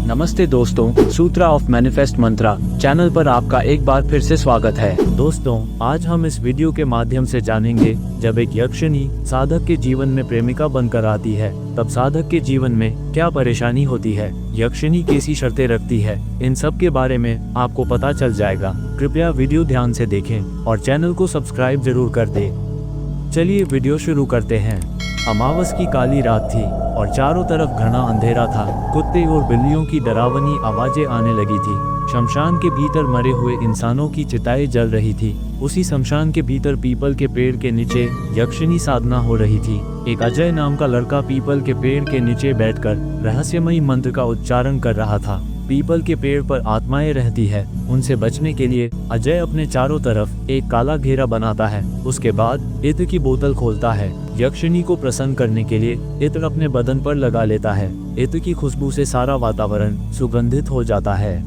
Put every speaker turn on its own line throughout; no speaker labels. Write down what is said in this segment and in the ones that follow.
नमस्ते दोस्तों, सूत्रा of manifest Mantra channel पर आपका एक बार फिर से स्वागत है। दोस्तों, आज हम इस वीडियो के माध्यम से जानेंगे, जब एक यक्षिणी साधक के जीवन में प्रेमिका बनकर आती है, तब साधक के जीवन में क्या परेशानी होती है, यक्षिणी कैसी शर्तें रखती है, इन सब के बारे में आपको पता चल जाएगा। कृपया वीडियो ध्यान से देखें और चैनल को सब्सक्राइब जरूर कर दें। चलिए वीडियो शुरू करते हैं। अमावस की काली रात थी और चारों तरफ घना अंधेरा था। कुत्ते और बिल्लियों की डरावनी आवाजें आने लगी थी। शमशान के भीतर मरे हुए इंसानों की चिताएं जल रही थी। उसी शमशान के भीतर पीपल के पेड़ के नीचे यक्षिणी साधना हो रही थी। एक अजय नाम का लड़का पीपल के पेड़ के नीचे बैठकर रहस्यमयी मंत्र का उच्चारण कर रहा था। पीपल के पेड़ पर आत्माएं रहती है, उनसे बचने के लिए अजय अपने चारों तरफ एक काला घेरा बनाता है। उसके बाद इत्र की बोतल खोलता है। यक्षिणी को प्रसन्न करने के लिए इत्र अपने बदन पर लगा लेता है। इत्र की खुशबू से सारा वातावरण सुगंधित हो जाता है।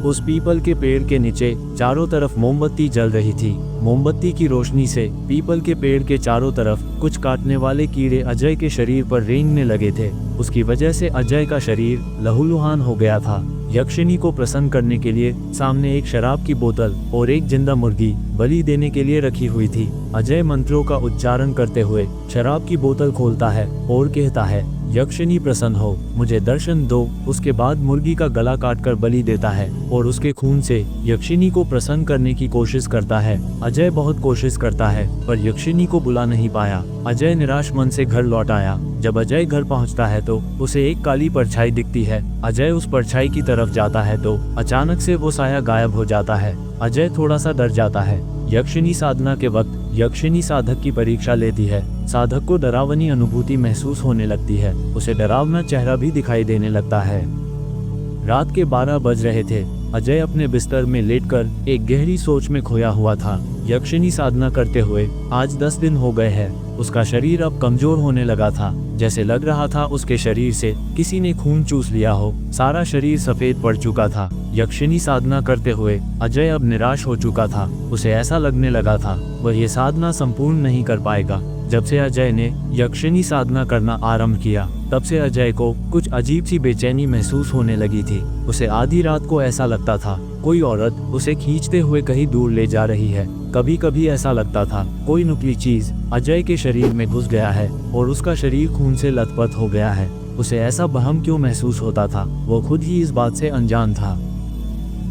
उस पीपल के पेड़ के नीचे चारों तरफ मोमबत्ती जल रही थी। मोमबत्ती की रोशनी से पीपल के पेड़ के चारों तरफ कुछ काटने वाले कीड़े अजय के शरीर पर रेंगने लगे थे। उसकी वजह से अजय का शरीर लहूलुहान हो गया था। यक्षिणी को प्रसन्न करने के लिए सामने एक शराब की बोतल और एक जिंदा मुर्गी बलि देने के लिए रखी हुई थी। अजय मंत्रों का उच्चारण करते हुए शराब की बोतल खोलता है और कहता है, यक्षिणी प्रसन्न हो, मुझे दर्शन दो। उसके बाद मुर्गी का गला काटकर बलि देता है और उसके खून से यक्षिणी को प्रसन्न करने की कोशिश करता है। अजय बहुत कोशिश करता है पर यक्षिणी को बुला नहीं पाया। अजय निराश मन से घर लौट आया। जब अजय घर पहुंचता है तो उसे एक काली परछाई दिखती है। अजय उस परछाई की तरफ जाता है तो अचानक से वो साया गायब हो जाता है। अजय थोड़ा सा डर जाता है। यक्षिणी साधना के वक्त यक्षिणी साधक की परीक्षा लेती है। साधक को डरावनी अनुभूति महसूस होने लगती है। उसे डरावना चेहरा भी दिखाई देने लगता है। रात के 12 बज रहे थे। अजय अपने बिस्तर में लेटकर एक गहरी सोच में खोया हुआ था। यक्षिणी साधना करते हुए आज 10 दिन हो गए हैं। उसका शरीर अब कमजोर होने लगा था। जैसे लग रहा था उसके शरीर से किसी ने खून चूस लिया हो। सारा शरीर सफेद पड़ चुका था। यक्षिणी साधना करते हुए अजय अब निराश हो चुका था। उसे ऐसा लगने लगा था वह ये साधना संपूर्ण नहीं कर पाएगा। जब से अजय ने यक्षिणी साधना करना आरंभ किया, तब से अजय को कुछ अजीब सी बेचैनी महसूस होने लगी थी। उसे आधी रात को ऐसा लगता था कोई औरत उसे खींचते हुए कहीं दूर ले जा रही है। कभी कभी ऐसा लगता था कोई नुकीली चीज अजय के शरीर में घुस गया है और उसका शरीर खून से लथपथ हो गया है। उसे ऐसा वहम क्यों महसूस होता था, वो खुद ही इस बात से अनजान था।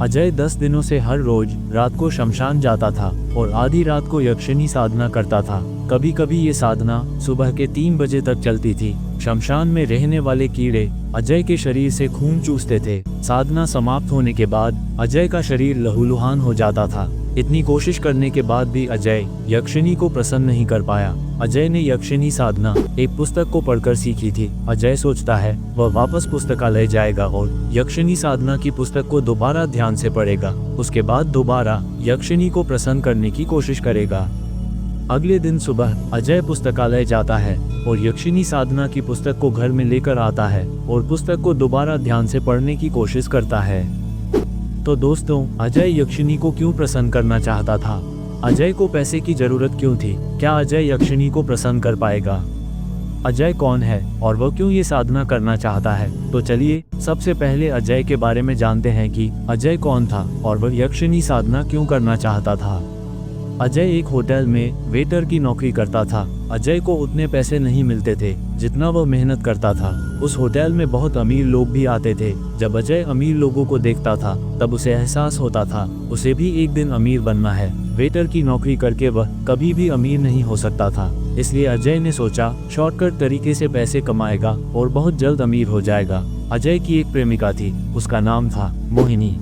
अजय 10 दिनों से हर रोज रात को शमशान जाता था और आधी रात को यक्षिणी साधना करता था। कभी कभी ये साधना सुबह के 3 बजे तक चलती थी। शमशान में रहने वाले कीड़े अजय के शरीर से खून चूसते थे। साधना समाप्त होने के बाद अजय का शरीर लहूलुहान हो जाता था। इतनी कोशिश करने के बाद भी अजय यक्षिणी को प्रसन्न नहीं कर पाया। अजय ने यक्षिणी साधना एक पुस्तक को पढ़कर सीखी थी। अजय सोचता है वह वापस पुस्तकालय जाएगा और यक्षिणी साधना की पुस्तक को दोबारा ध्यान से पढ़ेगा। उसके बाद दोबारा यक्षिणी को प्रसन्न करने की कोशिश करेगा। अगले दिन सुबह अजय पुस्तकालय जाता है और यक्षिणी साधना की पुस्तक को घर में लेकर आता है और पुस्तक को दोबारा ध्यान से पढ़ने की कोशिश करता है। तो दोस्तों, अजय यक्षिणी को क्यों प्रसन्न करना चाहता था? अजय को पैसे की जरूरत क्यों थी? क्या अजय यक्षिणी को प्रसन्न कर पाएगा? अजय कौन है और वह क्यों ये साधना करना चाहता है? तो चलिए सबसे पहले अजय के बारे में जानते हैं कि अजय कौन था और वह यक्षिणी साधना क्यों करना चाहता था। अजय एक होटल में वेटर की नौकरी करता था। अजय को उतने पैसे नहीं मिलते थे जितना वह मेहनत करता था। उस होटल में बहुत अमीर लोग भी आते थे। जब अजय अमीर लोगों को देखता था तब उसे एहसास होता था उसे भी एक दिन अमीर बनना है। वेटर की नौकरी करके वह कभी भी अमीर नहीं हो सकता था। इसलिए अजय ने सोचा शॉर्टकट तरीके से पैसे कमाएगा और बहुत जल्द अमीर हो जाएगा। अजय की एक प्रेमिका थी, उसका नाम था मोहिनी।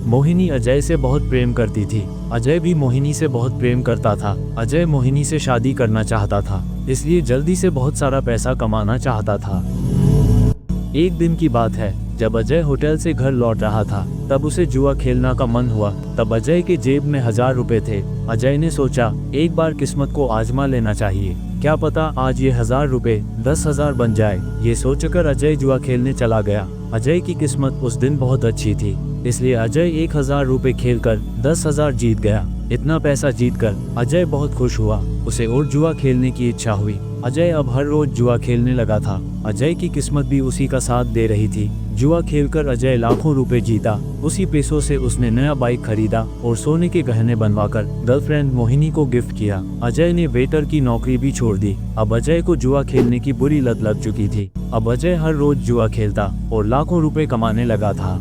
मोहिनी अजय से बहुत प्रेम करती थी। अजय भी मोहिनी से बहुत प्रेम करता था। अजय मोहिनी से शादी करना चाहता था, इसलिए जल्दी से बहुत सारा पैसा कमाना चाहता था। एक दिन की बात है, जब अजय होटल से घर लौट रहा था तब उसे जुआ खेलना का मन हुआ। तब अजय के जेब में 1000 रुपए थे। अजय ने सोचा एक बार किस्मत को आजमा लेना चाहिए, क्या पता आज ये 1000 रुपए 10,000 बन जाए। ये सोचकर अजय जुआ खेलने चला गया। अजय की किस्मत उस दिन बहुत अच्छी थी, इसलिए अजय 1000 रुपए खेलकर 10,000 जीत गया। इतना पैसा जीतकर अजय बहुत खुश हुआ। उसे और जुआ खेलने की इच्छा हुई। अजय अब हर रोज जुआ खेलने लगा था। अजय की किस्मत भी उसी का साथ दे रही थी। जुआ खेलकर अजय लाखों रुपए जीता। उसी पैसों से उसने नया बाइक खरीदा और सोने के गहने बनवाकर गर्लफ्रेंड मोहिनी को गिफ्ट किया। अजय ने वेटर की नौकरी भी छोड़ दी। अब अजय को जुआ खेलने की बुरी लत लग चुकी थी। अब अजय हर रोज जुआ खेलता और लाखों रुपए कमाने लगा था।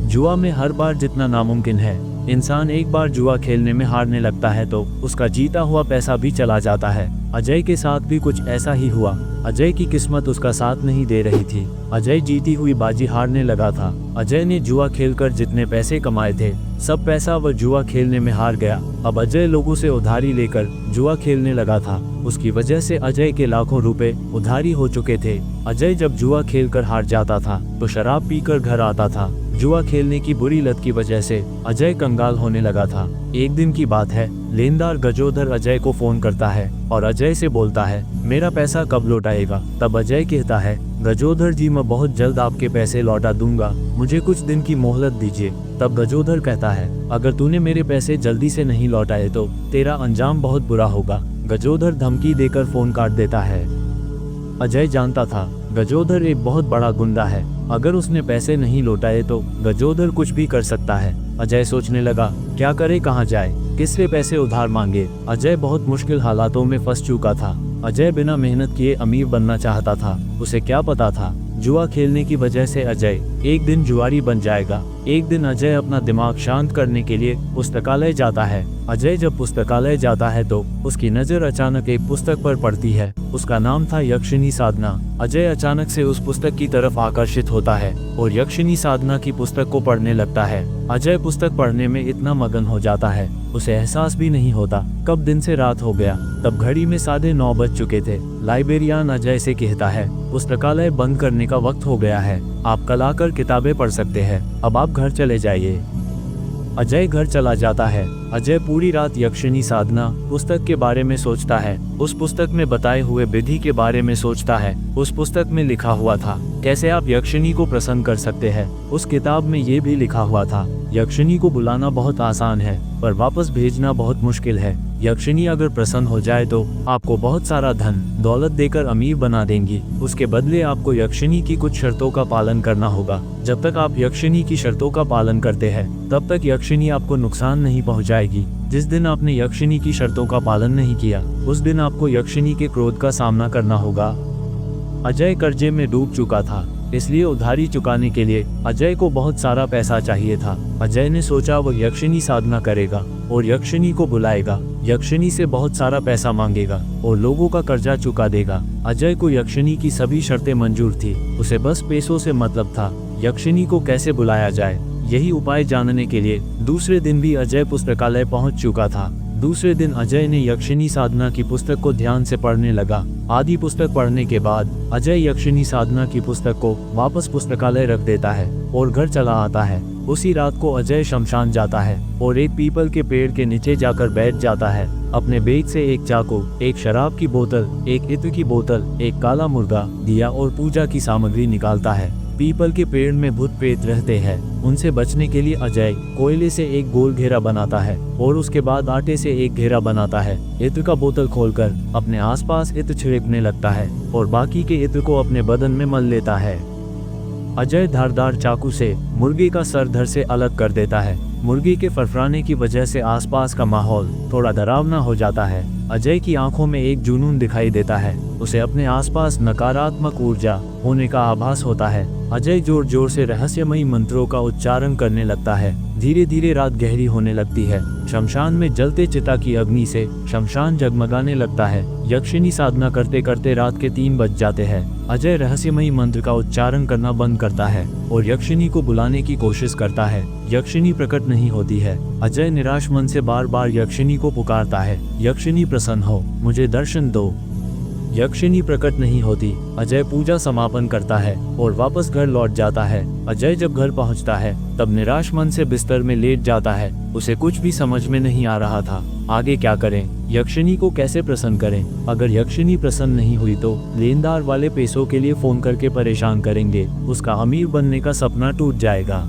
जुआ में हर बार जितना नामुमकिन है, इंसान एक बार जुआ खेलने में हारने लगता है तो उसका जीता हुआ पैसा भी चला जाता है। अजय के साथ भी कुछ ऐसा ही हुआ। अजय की किस्मत उसका साथ नहीं दे रही थी। अजय जीती हुई बाजी हारने लगा था। अजय ने जुआ खेलकर जितने पैसे कमाए थे, सब पैसा वह जुआ खेलने में हार गया। अब अजय लोगों से उधारी लेकर जुआ खेलने लगा था। उसकी वजह से अजय के लाखों रुपए उधारी हो चुके थे। अजय जब जुआ खेलकर हार जाता था तो शराब पीकर घर आता था। जुआ खेलने की बुरी लत की वजह से अजय कंगाल होने लगा था। एक दिन की बात है, लेनदार गजोधर अजय को फोन करता है और अजय से बोलता है, मेरा पैसा कब लौटाएगा? तब अजय कहता है, गजोधर जी मैं बहुत जल्द आपके पैसे लौटा दूंगा, मुझे कुछ दिन की मोहलत दीजिए। तब गजोधर कहता है, अगर तूने मेरे पैसे जल्दी से नहीं लौटाए तो तेरा अंजाम बहुत बुरा होगा। गजोधर धमकी देकर फोन काट देता है। अजय जानता था गजोधर एक बहुत बड़ा गुंडा है। अगर उसने पैसे नहीं लौटाए तो गजोधर कुछ भी कर सकता है। अजय सोचने लगा, क्या करे, कहाँ जाए, किससे पैसे उधार मांगे। अजय बहुत मुश्किल हालातों में फंस चुका था। अजय बिना मेहनत किए अमीर बनना चाहता था। उसे क्या पता था जुआ खेलने की वजह से अजय एक दिन जुआरी बन जाएगा। एक दिन अजय अपना दिमाग शांत करने के लिए पुस्तकालय जाता है। अजय जब पुस्तकालय जाता है तो उसकी नजर अचानक एक पुस्तक पर पड़ती है। उसका नाम था यक्षिणी साधना। अजय अचानक से उस पुस्तक की तरफ आकर्षित होता है और यक्षिणी साधना की पुस्तक को पढ़ने लगता है। अजय पुस्तक पढ़ने में इतना मगन हो जाता है, उसे एहसास भी नहीं होता कब दिन से रात हो गया। तब घड़ी में 9:30 बज चुके थे। लाइब्रेरियन अजय से कहता है, पुस्तकालय बंद करने का वक्त हो गया है, आप कल आकर किताबें पढ़ सकते हैं, अब आप घर चले जाइए। अजय घर चला जाता है। अजय पूरी रात यक्षिणी साधना पुस्तक के बारे में सोचता है। उस पुस्तक में बताए हुए विधि के बारे में सोचता है। उस पुस्तक में लिखा हुआ था कैसे आप यक्षिणी को प्रसन्न कर सकते हैं। उस किताब में ये भी लिखा हुआ था, यक्षिणी को बुलाना बहुत आसान है पर वापस भेजना बहुत मुश्किल है। यक्षिणी अगर प्रसन्न हो जाए तो आपको बहुत सारा धन दौलत देकर अमीर बना देंगी। उसके बदले आपको यक्षिणी की कुछ शर्तों का पालन करना होगा। जब तक आप यक्षिणी की शर्तों का पालन करते हैं तब तक यक्षिणी आपको नुकसान नहीं पहुंचाएगी। जिस दिन आपने यक्षिणी की शर्तों का पालन नहीं किया उस दिन आपको यक्षिणी के क्रोध का सामना करना होगा। अजय कर्जे में डूब चुका था, इसलिए उधारी चुकाने के लिए अजय को बहुत सारा पैसा चाहिए था। अजय ने सोचा वह यक्षिणी साधना करेगा और यक्षिणी को बुलाएगा, यक्षिणी से बहुत सारा पैसा मांगेगा और लोगों का कर्जा चुका देगा। अजय को यक्षिणी की सभी शर्तें मंजूर थी, उसे बस पैसों से मतलब था। यक्षिणी को कैसे बुलाया जाए, यही उपाय जानने के लिए दूसरे दिन भी अजय पुस्तकालय पहुंच चुका था। दूसरे दिन अजय ने यक्षिणी साधना की पुस्तक को ध्यान से पढ़ने लगा। आधी पुस्तक पढ़ने के बाद अजय यक्षिणी साधना की पुस्तक को वापस पुस्तकालय रख देता है और घर चला आता है। उसी रात को अजय शमशान जाता है और एक पीपल के पेड़ के नीचे जाकर बैठ जाता है। अपने बैग से एक चाकू, एक शराब की बोतल, एक इत्र की बोतल, एक काला मुर्गा, दिया और पूजा की सामग्री निकालता है। पीपल के पेड़ में भूत प्रेत रहते हैं, उनसे बचने के लिए अजय कोयले से एक गोल घेरा बनाता है और उसके बाद आटे से एक घेरा बनाता है। इत्र का बोतल खोलकर अपने आसपास इत्र छिड़कने लगता है और बाकी के इत्र को अपने बदन में मल लेता है। अजय धारदार चाकू से मुर्गी का सर धड़ से अलग कर देता है। मुर्गी के फरफराने की वजह से आसपास का माहौल थोड़ा डरावना हो जाता है। अजय की आंखों में एक जुनून दिखाई देता है, उसे अपने आसपास नकारात्मक ऊर्जा होने का आभास होता है। अजय जोर जोर से रहस्यमयी मंत्रों का उच्चारण करने लगता है। धीरे धीरे रात गहरी होने लगती है। शमशान में जलते चिता की अग्नि से शमशान जगमगाने लगता है। यक्षिणी साधना करते करते रात के 3 बज जाते हैं। अजय रहस्यमयी मंत्र का उच्चारण करना बंद करता है और यक्षिणी को बुलाने की कोशिश करता है। यक्षिणी प्रकट नहीं होती है। अजय निराश मन से बार बार यक्षिणी को पुकारता है, यक्षिणी प्रसन्न हो, मुझे दर्शन दो। यक्षिणी प्रकट नहीं होती। अजय पूजा समापन करता है और वापस घर लौट जाता है। अजय जब घर पहुंचता है तब निराश मन से बिस्तर में लेट जाता है। उसे कुछ भी समझ में नहीं आ रहा था, आगे क्या करें, यक्षिणी को कैसे प्रसन्न करें। अगर यक्षिणी प्रसन्न नहीं हुई तो लेनदार वाले पैसों के लिए फोन करके परेशान करेंगे, उसका अमीर बनने का सपना टूट जाएगा।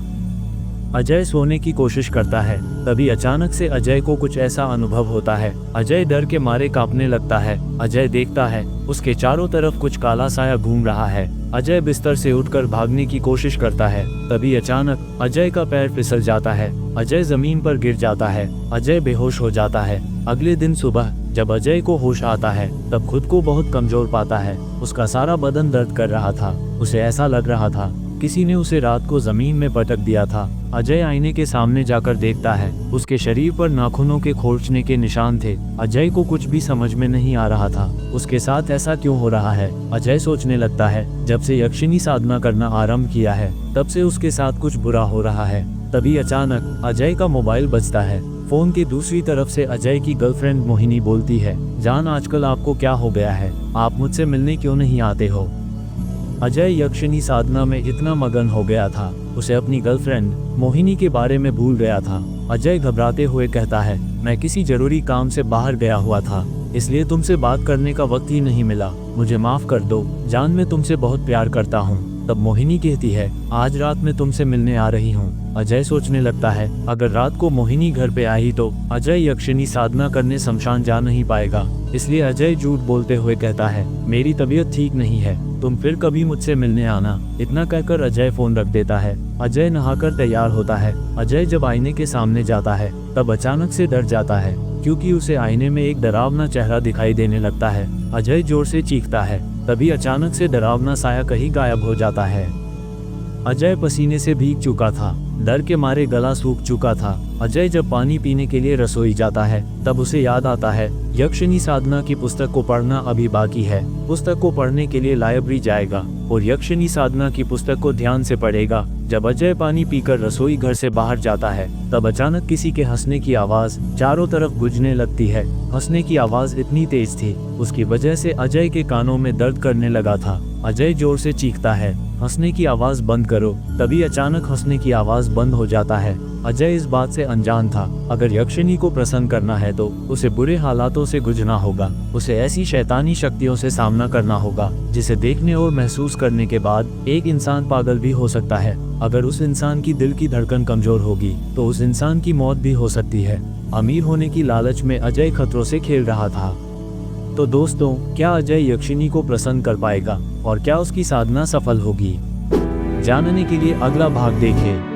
अजय सोने की कोशिश करता है। तभी अचानक से अजय को कुछ ऐसा अनुभव होता है। अजय डर के मारे कांपने लगता है। अजय देखता है उसके चारों तरफ कुछ काला साया घूम रहा है। अजय बिस्तर से उठकर भागने की कोशिश करता है। तभी अचानक अजय का पैर फिसल जाता है। अजय जमीन पर गिर जाता है। अजय बेहोश हो जाता है। अगले दिन सुबह जब अजय को होश आता है तब खुद को बहुत कमजोर पाता है। उसका सारा बदन दर्द कर रहा था। उसे ऐसा लग रहा था किसी ने उसे रात को जमीन में पटक दिया था। अजय आईने के सामने जाकर देखता है उसके शरीर पर नाखूनों के खरोंचने के निशान थे। अजय को कुछ भी समझ में नहीं आ रहा था उसके साथ ऐसा क्यों हो रहा है। अजय सोचने लगता है जब से यक्षिणी साधना करना आरंभ किया है तब से उसके साथ कुछ बुरा हो रहा है। तभी अचानक अजय का मोबाइल बजता है। फोन की दूसरी तरफ से अजय की गर्लफ्रेंड मोहिनी बोलती है, जान आजकल आपको क्या हो गया है, आप मुझसे मिलने क्यों नहीं आते हो। अजय यक्षिणी साधना में इतना मगन हो गया था उसे अपनी गर्लफ्रेंड मोहिनी के बारे में भूल गया था। अजय घबराते हुए कहता है, मैं किसी जरूरी काम से बाहर गया हुआ था इसलिए तुमसे बात करने का वक्त ही नहीं मिला, मुझे माफ कर दो जान, मैं तुमसे बहुत प्यार करता हूँ। तब मोहिनी कहती है, आज रात मैं तुमसे मिलने आ रही हूँ। अजय सोचने लगता है अगर रात को मोहिनी घर पे आई तो अजय यक्षिणी साधना करने शमशान जा नहीं पाएगा, इसलिए अजय झूठ बोलते हुए कहता है, मेरी तबीयत ठीक नहीं है, तुम फिर कभी मुझसे मिलने आना। इतना कहकर अजय फोन रख देता है। अजय नहाकर तैयार होता है। अजय जब आईने के सामने जाता है तब अचानक से डर जाता है क्योंकि उसे आईने में एक डरावना चेहरा दिखाई देने लगता है। अजय जोर से चीखता है। तभी अचानक से डरावना साया कहीं गायब हो जाता है। अजय पसीने से भीग चुका था, डर के मारे गला सूख चुका था। अजय जब पानी पीने के लिए रसोई जाता है तब उसे याद आता है यक्षिणी साधना की पुस्तक को पढ़ना अभी बाकी है। पुस्तक को पढ़ने के लिए लाइब्रेरी जाएगा और यक्षिणी साधना की पुस्तक को ध्यान से पढ़ेगा। जब अजय पानी पीकर रसोई घर से बाहर जाता है तब अचानक किसी के हंसने की आवाज चारों तरफ गूंजने लगती है। हंसने की आवाज इतनी तेज थी उसकी वजह से अजय के कानों में दर्द करने लगा था। अजय जोर से चीखता है, हंसने की आवाज बंद करो। तभी अचानक हंसने की आवाज बंद हो जाता है। अजय इस बात से अनजान था अगर यक्षिणी को प्रसन्न करना है तो उसे बुरे हालातों से गुजरना होगा। उसे ऐसी शैतानी शक्तियों से सामना करना होगा जिसे देखने और महसूस करने के बाद एक इंसान पागल भी हो सकता है। अगर उस इंसान की दिल की धड़कन कमजोर होगी तो उस इंसान की मौत भी हो सकती है। अमीर होने की लालच में अजय खतरों से खेल रहा था। तो दोस्तों, क्या अजय यक्षिणी को प्रसन्न कर पाएगा और क्या उसकी साधना सफल होगी? जानने के लिए अगला भाग देखें।